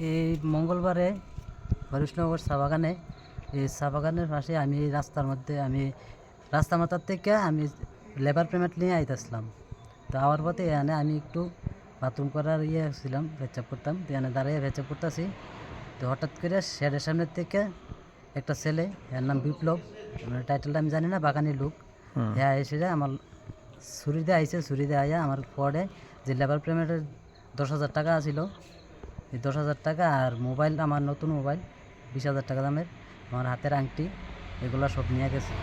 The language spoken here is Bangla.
এই মঙ্গলবারে হরিশনগর চা বাগানে, এই চা বাগানের পাশে আমি রাস্তা মাথার থেকে আমি লেবার পেমেন্ট নিয়ে আইতেছিলাম। তো আওয়ার পথে এখানে আমি একটু বাথরুম করার ছিলাম, পেচ্ছাপ করতাম। তো এখানে দাঁড়িয়ে পেচ্ছাপ করতেছি। তো হঠাৎ করে শেডের সামনের থেকে একটা ছেলে, এর নাম বিপ্লব, মানে টাইটেলটা আমি জানি না, বাগানি লোক, হ্যাঁ এসে আমার ছুরি দিয়ে আইসে। ছুরি দিয়ে আইয়া আমার পরে যে লেবার পেমেন্টের 10,000 টাকা ছিল, এই 10,000 টাকা আর মোবাইল, আমার নতুন মোবাইল 20,000 টাকা দামের, আমার হাতের আংটি, এগুলো সব নিয়ে গেছে।